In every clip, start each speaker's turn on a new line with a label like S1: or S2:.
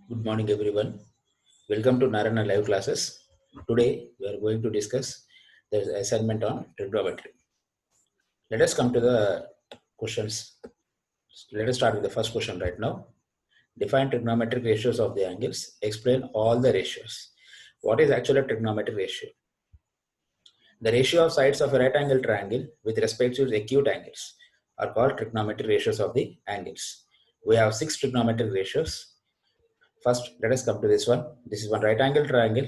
S1: Good morning, everyone. Welcome to Narayana Live Classes. Today, we are going to discuss the assignment on trigonometry. Let us come to the questions. Let us start with the first question right now. Define trigonometric ratios of the angles. Explain all the ratios. What is actually a trigonometric ratio? The ratio of sides of a right angle triangle with respect to acute angles are called trigonometric ratios of the angles. We have 6 trigonometric ratios. First, let us come to this one. This is one right angle triangle,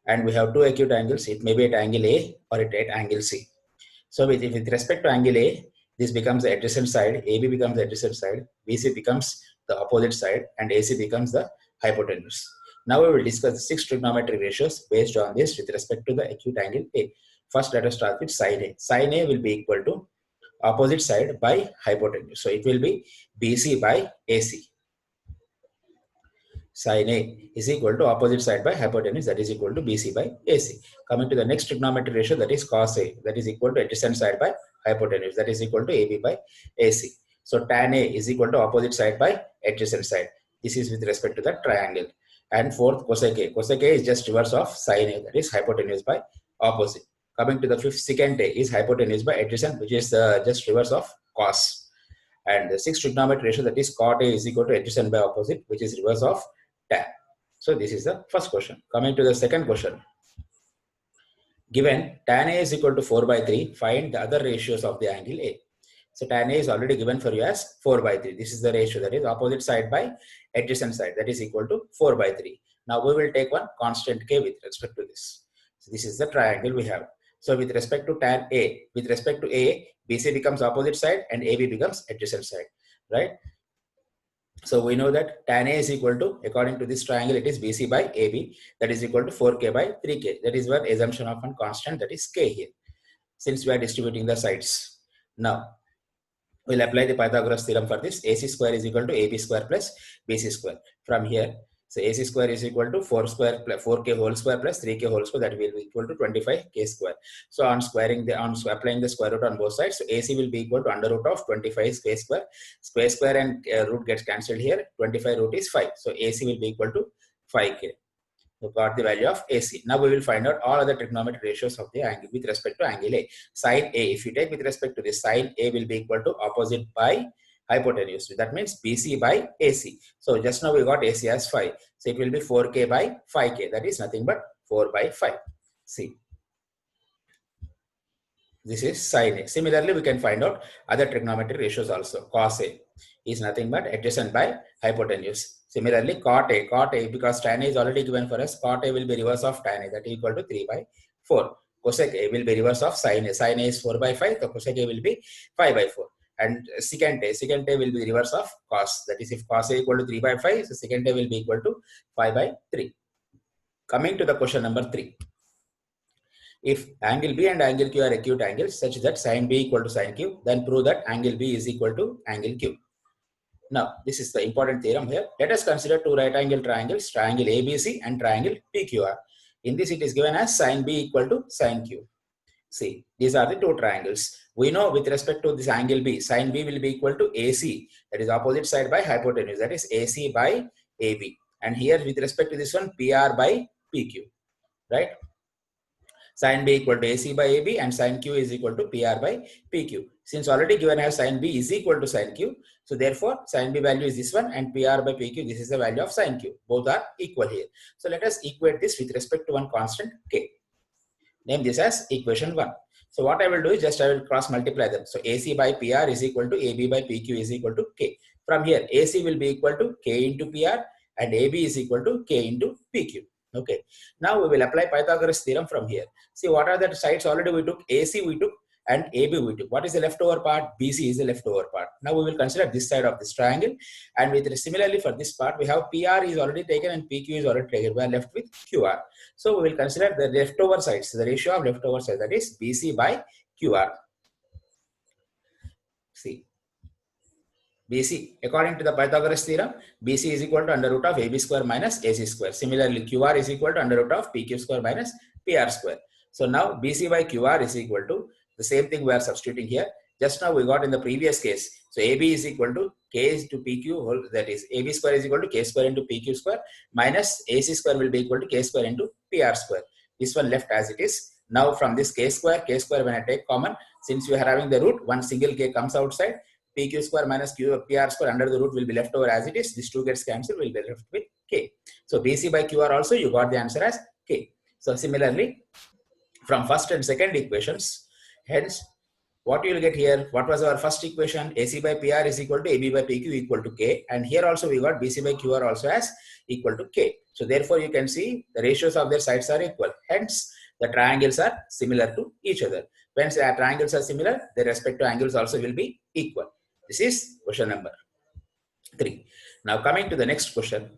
S1: and we have two acute angles. It may be at angle A or at angle C. So with respect to angle A, this becomes the adjacent side, AB becomes the adjacent side, BC becomes the opposite side, and AC becomes the hypotenuse. Now we will discuss the 6 trigonometric ratios based on this with respect to the acute angle A. First, let us start with sin A. Sin A will be equal to opposite side by hypotenuse. So it will be BC by AC. Sin A is equal to opposite side by hypotenuse, that is equal to BC by AC. Coming to the next trigonometric ratio, that is cos A, that is equal to adjacent side by hypotenuse, that is equal to AB by AC. So tan A is equal to opposite side by adjacent side. This is with respect to the triangle. And fourth, cosec A. Cosec A is just reverse of sin A, that is hypotenuse by opposite. Coming to the fifth, secant A is hypotenuse by adjacent, which is just reverse of cos. And the sixth trigonometric ratio, that is cot A is equal to adjacent by opposite, which is reverse of tan. So this is the first question. Coming to the second question. Given tan A is equal to 4 by 3, find the other ratios of the angle A. So tan A is already given for you as 4 by 3. This is the ratio, that is opposite side by adjacent side, that is equal to 4 by 3. Now we will take one constant K with respect to this. So this is the triangle we have. So with respect to tan A, with respect to A, BC becomes opposite side and AB becomes adjacent side, right? So we know that tan A is equal to, according to this triangle, it is BC by AB, that is equal to 4K by 3K. That is one assumption of one constant, that is K here, since we are distributing the sides. Now, we'll apply the Pythagoras theorem for this. AC square is equal to AB square plus BC square. From here, so AC square is equal to 4K whole square plus 3K whole square, that will be equal to 25K square. So on applying the square root on both sides, so AC will be equal to under root of 25K square. Square and root gets cancelled here. 25 root is 5. So AC will be equal to 5K. We got the value of AC. Now we will find out all other trigonometric ratios of the angle with respect to angle A. Sin A, if you take with respect to this, sin A will be equal to opposite by hypotenuse. That means BC by AC. So just now we got AC as 5. So it will be 4K by 5K. That is nothing but 4 by 5. See. This is sin A. Similarly, we can find out other trigonometric ratios also. Cos A is nothing but adjacent by hypotenuse. Similarly, cot A, because tan A is already given for us, cot A will be reverse of tan A, that is equal to 3 by 4. Cosec A will be reverse of sin A. Sin A is 4 by 5, so cosec A will be 5 by 4. And secant A will be reverse of cos. That is, if cos A equal to 3 by 5, so secant A will be equal to 5 by 3. Coming to the question number 3. If angle B and angle Q are acute angles such that sin B equal to sin Q, then prove that angle B is equal to angle Q. Now, this is the important theorem here. Let us consider two right angle triangles, triangle ABC and triangle PQR. In this, it is given as sin B equal to sin Q. See, these are the two triangles. We know with respect to this angle B, sin B will be equal to AC, that is opposite side by hypotenuse, that is AC by AB. And here with respect to this one, PR by PQ, right? Sin B equal to AC by AB and sin Q is equal to PR by PQ. Since already given as sin B is equal to sin Q, so therefore sin B value is this one and PR by PQ, this is the value of sin Q. Both are equal here. So let us equate this with respect to one constant K. Name this as equation 1. So what I will do is just I will cross multiply them. So AC by PR is equal to AB by PQ is equal to K. From here, AC will be equal to K into PR and AB is equal to K into PQ. Okay. Now we will apply Pythagoras theorem from here. See, what are the sides already we took? AC we took and AB we took. What is the leftover part? BC is the leftover part. Now we will consider this side of this triangle, and with similarly for this part we have PR is already taken and PQ is already taken. We are left with QR. So we will consider the leftover sides, the ratio of leftover sides, that is BC by QR. See. BC, according to the Pythagoras theorem, BC is equal to under root of AB square minus AC square. Similarly, QR is equal to under root of PQ square minus PR square. So now BC by QR is equal to the same thing we are substituting here. Just now we got in the previous case, So AB is equal to K to PQ whole, that is AB square is equal to K square into PQ square minus AC square will be equal to K square into PR square. This one left as it is. Now from this K square when I take common, since we are having the root, one single K comes outside, PQ square minus PR square under the root will be left over as it is. This 2 gets cancelled, will be left with K. So BC by QR also, you got the answer as K. So similarly, from first and second equations, hence, what you will get here, what was our first equation? AC by PR is equal to AB by PQ equal to K. And here also we got BC by QR also as equal to K. So therefore you can see the ratios of their sides are equal. Hence, the triangles are similar to each other. When the triangles are similar, their respective angles also will be equal. This is question number 3. Now coming to the next question.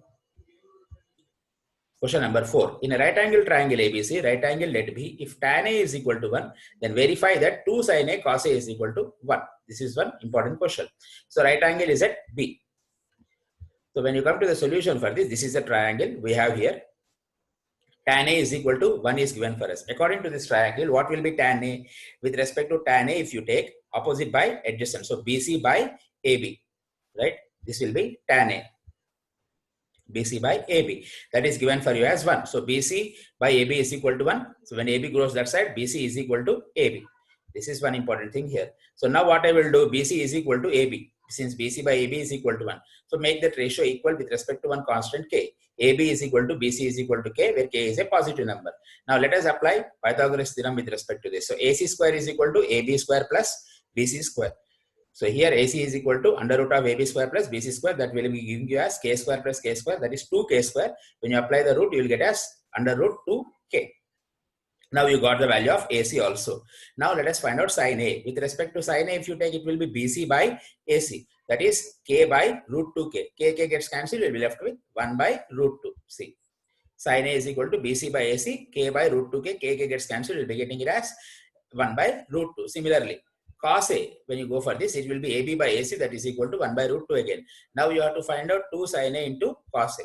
S1: Question number 4. In a right angle triangle ABC, right angle let B, if tan A is equal to 1, then verify that 2 sin A cos A is equal to 1. This is one important question. So right angle is at B. So when you come to the solution for this, this is the triangle we have here. Tan A is equal to 1 is given for us. According to this triangle, what will be tan A? With respect to tan A, if you take opposite by adjacent, so BC by AB, right? This will be tan A. BC by AB. That is given for you as 1. So BC by AB is equal to 1. So when AB goes that side, BC is equal to AB. This is one important thing here. So now what I will do, BC is equal to AB. Since BC by AB is equal to 1. So make that ratio equal with respect to one constant K. AB is equal to BC is equal to K, where K is a positive number. Now let us apply Pythagoras theorem with respect to this. So AC square is equal to AB square plus BC square. So here AC is equal to under root of AB square plus BC square, that will be giving you as K square plus K square, that is 2K square. When you apply the root, you will get as under root 2K. Now you got the value of AC also. Now let us find out sin A. With respect to sin A, if you take, it will be BC by AC. That is K by root 2K. K gets cancelled, you will be left with 1 by root 2. See. Sin A is equal to BC by AC, K by root 2K. K gets cancelled, you will be getting it as 1 by root 2. Similarly, cos A, when you go for this, it will be AB by AC, that is equal to 1 by root 2 again. Now you have to find out 2 sin A into cos A.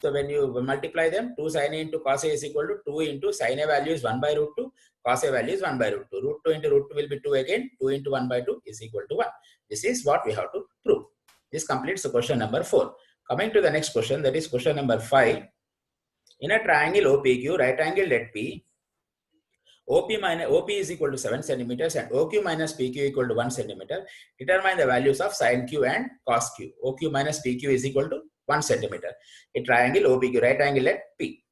S1: So when you multiply them, 2 sin A into cos A is equal to 2 into sin A value is 1 by root 2, cos A value is 1 by root 2. Root 2 into root 2 will be 2 again, 2 into 1 by 2 is equal to 1. This is what we have to prove. This completes the question number 4. Coming to the next question, that is question number 5. In a triangle OPQ, right angle let P, OP is equal to 7 centimeters and OQ minus PQ equal to 1 centimeter. Determine the values of sin Q and cos Q. OQ minus PQ is equal to 1 centimeter. A triangle OPQ, right angle at P.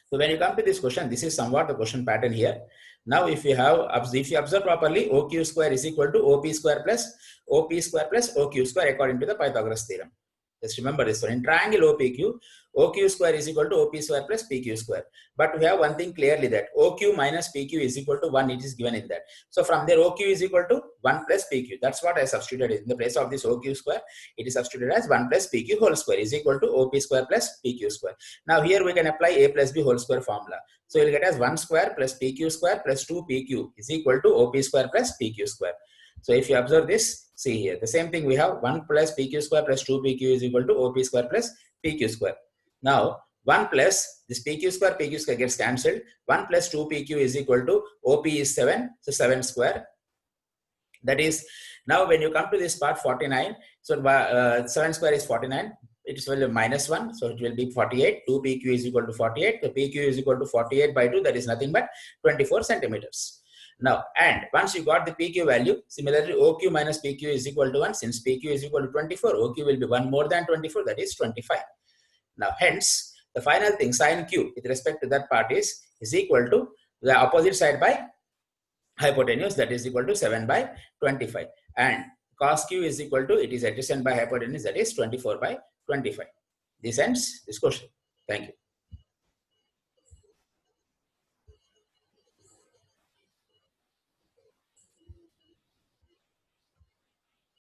S1: So when you come to this question, this is somewhat the question pattern here. Now if you observe properly, OQ square is equal to OP square plus OQ square according to the Pythagoras theorem. Just remember this one. In triangle OPQ, OQ square is equal to OP square plus PQ square. But we have one thing clearly, that OQ minus PQ is equal to 1. It is given in that. So from there, OQ is equal to 1 plus PQ. That's what I substituted in the place of this OQ square. It is substituted as 1 plus PQ whole square is equal to OP square plus PQ square. Now here we can apply A plus B whole square formula. So you'll get as 1 square plus PQ square plus 2PQ is equal to OP square plus PQ square. So if you observe this, see here, the same thing we have 1 plus PQ square plus 2PQ is equal to OP square plus PQ square. Now 1 plus this PQ square gets cancelled. 1 plus 2PQ is equal to OP is 7, so 7 square. That is, now when you come to this part 49, so 7 square is 49. It is value minus 1, so it will be 48. 2PQ is equal to 48. So PQ is equal to 48 by 2, that is nothing but 24 centimeters. Now, and once you got the PQ value, similarly OQ minus PQ is equal to 1. Since PQ is equal to 24, OQ will be 1 more than 24, that is 25. Now, hence, the final thing, sin Q with respect to that part is equal to the opposite side by hypotenuse, that is equal to 7 by 25. And cos Q is equal to, it is adjacent by hypotenuse, that is 24 by 25. This ends this question. Thank you.